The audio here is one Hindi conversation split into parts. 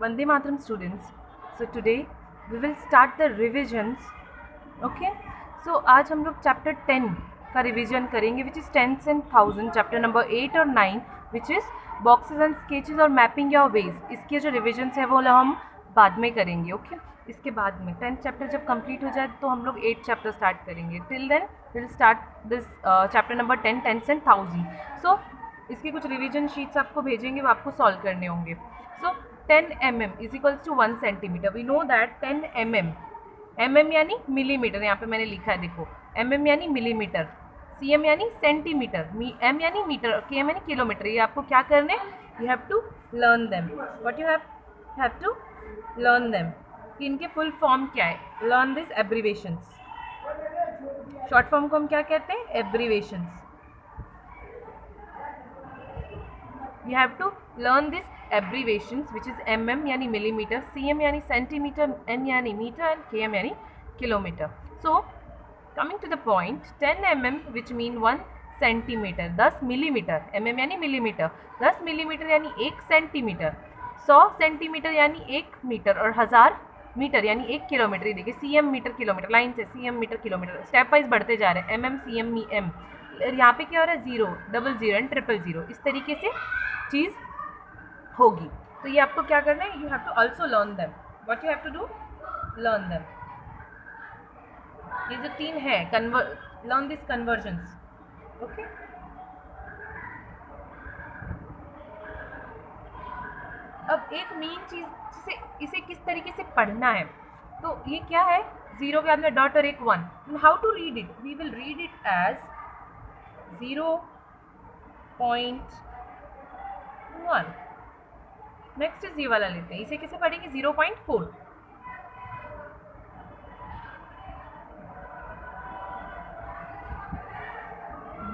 Vande Mataram students. So today we will start the revisions. Okay. So आज हम लोग चैप्टर 10 का रिविजन करेंगे which is tens and thousand, chapter number 8 और 9 which is boxes and sketches और mapping your ways. इसके जो रिविजन्स है वो हम बाद में करेंगे. ओके इसके बाद में 10th चैप्टर जब कंप्लीट हो जाए तो हम लोग 8th चैप्टर स्टार्ट करेंगे. Till then will start this chapter number 10 tens and thousand. So इसके कुछ रिवीजन शीट्स आपको भेजेंगे, वो आपको सॉल्व करने होंगे. So 10 mm is equals to 1 centimetre. We know that 10 mm यानी मिलीमीटर. यहाँ पे मैंने लिखा है देखो, mm यानी मिलीमीटर, cm यानी सेंटीमीटर, m यानी मीटर, km यानी किलोमीटर. ये आपको क्या करने, you have to learn them. What you have to learn them. कि इनके फुल फॉर्म क्या है. Learn this abbreviations. Short form को हम क्या कहते हैं, abbreviations. You have to learn this abbreviations which is mm यानी millimeter, cm यानी centimeter, n यानी meter and km यानी kilometer. So coming to the point, 10 mm which mean 1 centimeter, 10 millimeter, mm यानी millimeter, 10 millimeter यानी 1 centimeter, 100 centimeter यानी 1 मीटर और 1000 मीटर यानी 1 किलोमीटर. देखिए cm मीटर किलोमीटर, लाइन से cm metre kilometre, step wise बढ़ते जा रहे हैं. mm cm m. यहाँ पे क्या हो रहा है, 0, 00 एंड 000. इस तरीके से चीज़ होगी. तो ये आपको क्या करना है, you have to also learn them. What you have to do, learn them. ये जो 3 है, लर्न दिस कन्वर्जन्स. ओके अब एक मेन चीज़ जिसे इसे किस तरीके से पढ़ना है, तो ये क्या है, 0 के बाद में डॉट और एक 1. How to read it, we will read it as 0.1. Next is ये वाला लेते हैं. इसे कैसे पढ़ेंगे, 0.4.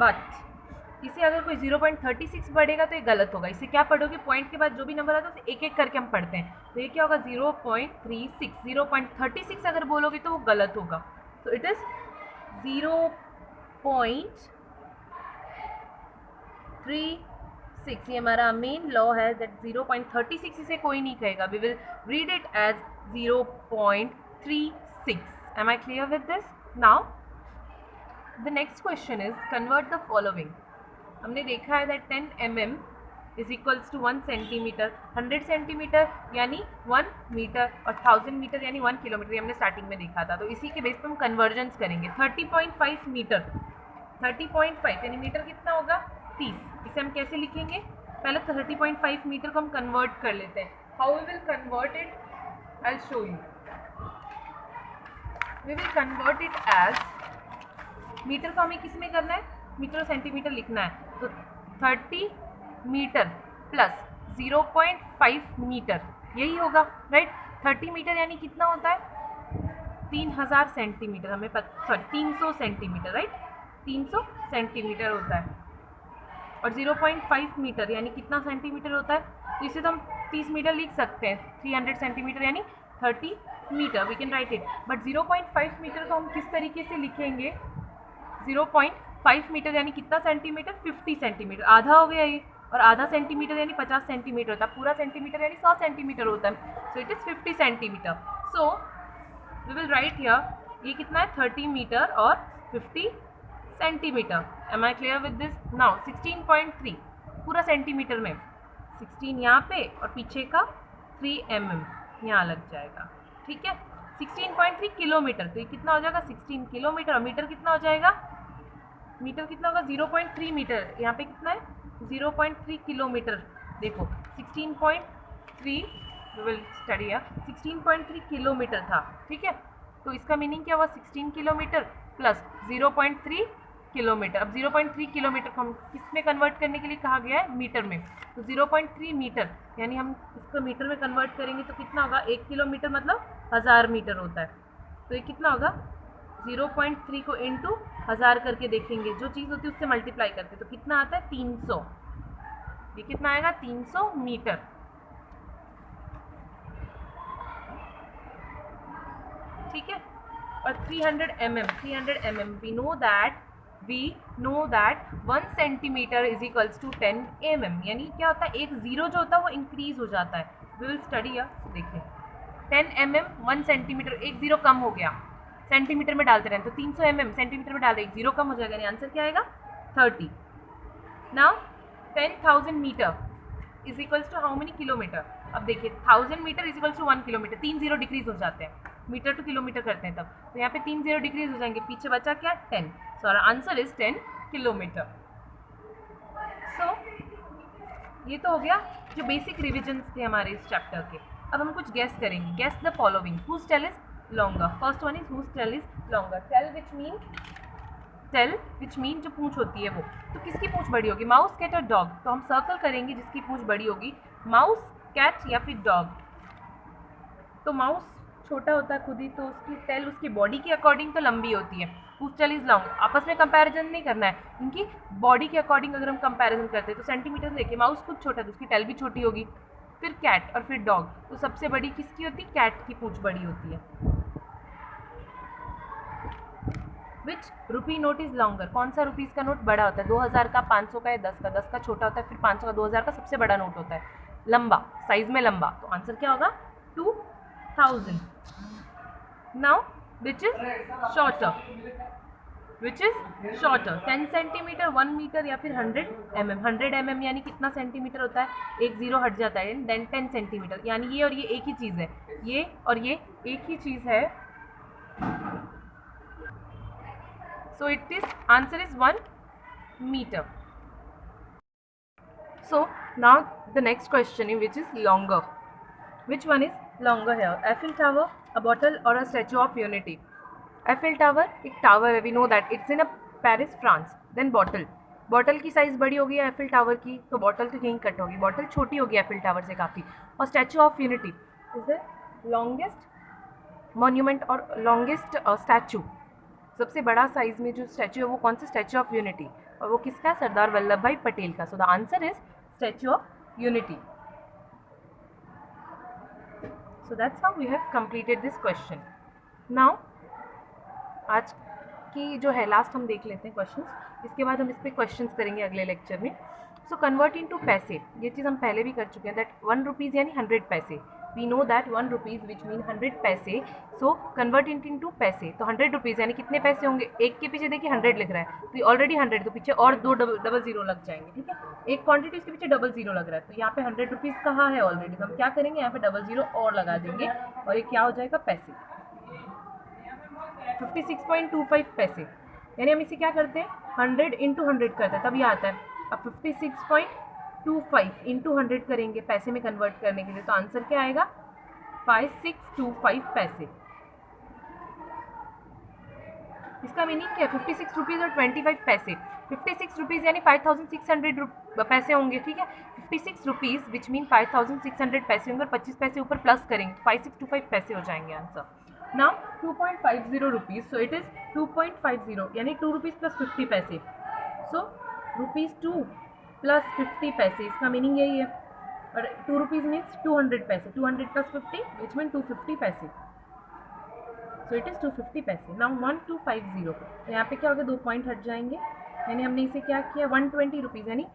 बट इसे अगर कोई 0.36 पढ़ेगा तो ये गलत होगा. इसे क्या पढ़ोगे, पॉइंट के बाद जो भी नंबर आता है उसे एक एक करके हम पढ़ते हैं. तो ये क्या होगा, 0.36. 0.36 अगर बोलोगे तो वो गलत होगा. तो इट इज 0.36. ये हमारा मेन लॉ है दैट 0.36 इसे कोई नहीं कहेगा. We will read it as 0.36. Am I clear with this. Now the next question is convert the following. हमने देखा है that 10 mm is equals to 1 centimetre, 100 centimetre यानी 1 मीटर और 1000 मीटर यानी 1 किलोमीटर. हमने स्टार्टिंग में देखा था. तो इसी के बेस पर हम कन्वर्जन्स करेंगे. 30.5 मीटर, 30.5 यानी मीटर कितना होगा, 30. इसे हम कैसे लिखेंगे, पहले 30.5 मीटर को हम कन्वर्ट कर लेते हैं. How we will convert it, I will show you. We will convert it as, metre को हमें किस में करना है, मीटर और सेंटीमीटर लिखना है. तो 30 मीटर प्लस 0.5 मीटर यही होगा, राइट. 30 मीटर यानी कितना होता है, 3000 सेंटीमीटर. हमें 300 सेंटीमीटर, राइट. 300 सेंटीमीटर होता है. और 0.5 मीटर यानी कितना सेंटीमीटर होता है. तो इसे तो हम 30 मीटर लिख सकते हैं. 300 सेंटीमीटर यानी 30 metre, we can write it. But 0.5 metre को हम किस तरीके से लिखेंगे, 0.5 मीटर यानी कितना सेंटीमीटर, 50 सेंटीमीटर. आधा हो गया ये, और आधा सेंटीमीटर यानी 50 सेंटीमीटर होता है. पूरा सेंटीमीटर यानी 100 सेंटीमीटर होता है. So it is 50 centimetre. So we will write here, ये कितना है, 30 मीटर और 50 centimetre. Am I clear with this. Now 16.3 पूरा सेंटीमीटर में 16 यहाँ पे और पीछे का 3 mm यहाँ लग जाएगा, ठीक है. 16.3 किलोमीटर, तो ये कितना हो जाएगा, 16 किलोमीटर. और मीटर कितना हो जाएगा, मीटर कितना होगा, 0.3 मीटर. यहाँ पे कितना है, 0.3 किलोमीटर. देखो 16.3, वी विल स्टडी है, 16.3 किलोमीटर था, ठीक है. तो इसका मीनिंग क्या हुआ, 16 किलोमीटर प्लस 0.3 किलोमीटर. अब 0.3 किलोमीटर को हम किस में कन्वर्ट करने के लिए कहा गया है, मीटर में. तो 0.3 मीटर यानी हम इसको मीटर में कन्वर्ट करेंगे तो कितना होगा, 1 किलोमीटर मतलब 1000 मीटर होता है. तो ये कितना होगा, 0.3 को इंटू 1000 करके देखेंगे, जो चीज़ होती है उससे मल्टीप्लाई करते तो कितना आता है, 300. ये कितना आएगा, 300 मीटर, ठीक है. और 300 mm, we know that 1 centimetre is equals to 10 mm. यानी क्या होता है, एक जीरो जो होता है वो इंक्रीज हो जाता है. वी विल स्टडी देखिए 10 mm 1 सेंटीमीटर, एक जीरो कम हो गया, सेंटीमीटर में डालते रहे तो 300 mm सेंटीमीटर में डाल रहे, एक जीरो कम हो जाएगा, यानी आंसर क्या आएगा 30. Now 10,000 metre is equals to how many kilometre. अब देखिए 1000 metre is equals to 1 kilometre, 3 zero decrease हो जाते हैं, मीटर टू किलोमीटर करते हैं तब, तो यहाँ पे 3 जीरो डिक्रीज हो जाएंगे, पीछे बचा क्या 10. So our answer is 10 kilometre. So ये तो हो गया जो बेसिक रिविजन्स थे हमारे इस चैप्टर के. अब हम कुछ गेस करेंगे. Guess the following. Whose tail is longer. First one is whose tail is longer. Tail which mean जो पूंछ होती है वो, तो किसकी पूंछ बड़ी होगी, माउस, कैट और डॉग. तो हम सर्कल करेंगे जिसकी पूंछ बड़ी होगी, माउस, कैट या फिर डॉग. तो माउस छोटा होता है खुद ही, तो उसकी टेल उसकी बॉडी के अकॉर्डिंग तो लंबी होती है. Whose tail is long. आपस में कंपैरिजन नहीं करना है, इनकी बॉडी के अकॉर्डिंग अगर हम कंपैरिजन करते हैं तो सेंटीमीटर देखिए, माउस खुद छोटा है तो उसकी टेल भी छोटी होगी. फिर कैट और फिर डॉग, तो सबसे बड़ी किसकी होती है, कैट की पूंछ बड़ी होती है. विच रुपी नोट इज लॉन्गर. कौन सा रुपीज़ का नोट बड़ा होता है, 2000 का, 500 का या 10 का. 10 का छोटा होता है, फिर 500 का, 2000 का सबसे बड़ा नोट होता है, लंबा, साइज में लंबा. तो आंसर क्या होगा 2000. Now which is shorter. Which is shorter, 10 centimetre, 1 metre या फिर 100 mm. 100 mm यानी कितना सेंटीमीटर होता है, एक जीरो हट जाता है, देन 10 सेंटीमीटर. यानी ये और ये एक ही चीज़ है, ये और ये एक ही चीज़ है. So it is answer is 1 meter. So now the next question is which is longer. Which one is longer here? Eiffel Tower, a bottle or a Statue of Unity? Eiffel Tower एक टावर है, we know that it's in a Paris, France. Then bottle. Bottle की साइज़ बड़ी होगी एफिल टावर की, तो बॉटल तो यहीं कट होगी, बॉटल छोटी होगी एफिल टावर से काफ़ी. और statue of unity is the longest monument और लॉन्गेस्ट स्टैचू. सबसे बड़ा साइज में जो स्टैचू है वो कौन सा, स्टैचू ऑफ यूनिटी. और वो किसका है, सरदार वल्लभ भाई पटेल का. So the answer is Statue of Unity. So that's how we have completed this question. Now आज की जो है लास्ट हम देख लेते हैं क्वेश्चंस, इसके बाद हम इस पर क्वेश्चंस करेंगे अगले लेक्चर में. सो कन्वर्ट इनटू पैसे, ये चीज़ हम पहले भी कर चुके हैं, दैट 1 रुपीज़ यानी 100 पैसे. We know that 1 rupees which mean 100 पैसे. सो कन्वर्ट इनटू पैसे, तो 100 रुपीज़ यानी कितने पैसे होंगे, एक के पीछे देखिए 100 लिख रहा है, तो ऑलरेडी 100, तो पीछे और 2 डबल जीरो लग जाएंगे. ठीक है, एक क्वांटिटी उसके पीछे डबल जीरो लग रहा है, तो यहाँ पे 100 रुपीज़ कहाँ है ऑलरेडी, तो हम क्या करेंगे, यहाँ पे डबल जीरो और लगा देंगे और ये क्या हो जाएगा पैसे. 56.25 पैसे, यानी हम इसे क्या करते हैं 100 इंटू 100 करते हैं, तब ये आता है. अब 56.25 इंटू 100 करेंगे पैसे में कन्वर्ट करने के लिए, तो आंसर क्या आएगा 5625 पैसे. इसका मीनिंग क्या है, 56 रुपीज़ और 25 पैसे. 56 रुपीज़ यानी 5600 पैसे होंगे. ठीक है, 56 रुपीज़ विच मीन 5600 पैसे होंगे और 25 पैसे ऊपर प्लस करेंगे, 5625 पैसे हो जाएंगे answer. Now 2.50 rupees, so it is 2.50 यानी 2 रुपीज़ प्लस 50 पैसे. सो ₹2 प्लस 50 पैसे, इसका मीनिंग यही है. और 2 रुपीज़ मीन्स 200 पैसे, 200 प्लस 50 विच मीन 250 पैसे. सो इट इज़ 250 पैसे. नाउ 1250, तो यहाँ पे क्या हो गया, 2 पॉइंट हट जाएंगे, यानी हमने इसे क्या किया 120 रुपीज़ यानी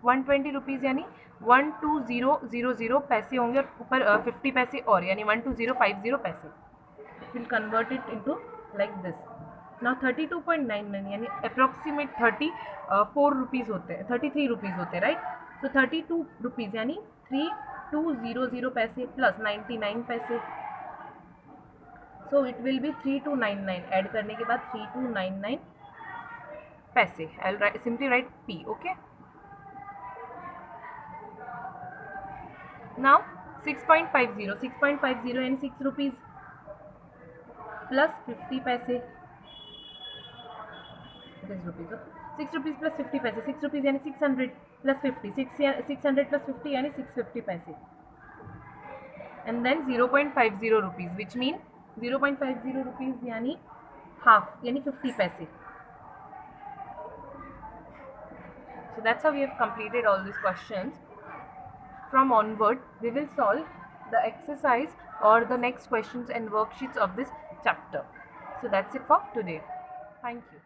120 रुपीज़ यानी 12000 पैसे होंगे और ऊपर 50 पैसे और, यानी 12050 पैसे. Will convert it into like this. Now 32.99 यानी अप्रॉक्सीमेट 34 रुपीज़ होते हैं, 33 रुपीज़ होते हैं, राइट. तो 32 रुपीज़ यानी 3200 पैसे प्लस 99 पैसे. So it will be 3299, add करने के बाद 3299 पैसे. I will simply write P. Okay, now 6.50 यानी 6 रुपीज़ प्लस 50 पैसे. 6 रुपीज़ प्लस 50 पैसे, 6 रुपीज़ यानी 600 प्लस 50, 600 प्लस 50 यानी 650 पैसे. And then 0.50 rupees which mean 0.50 rupees यानी हाफ यानी 50 पैसे. So that's how we have completed all these questions. From onward, we will solve the exercise or the next questions and worksheets of this chapter. So that's it for today. Thank you.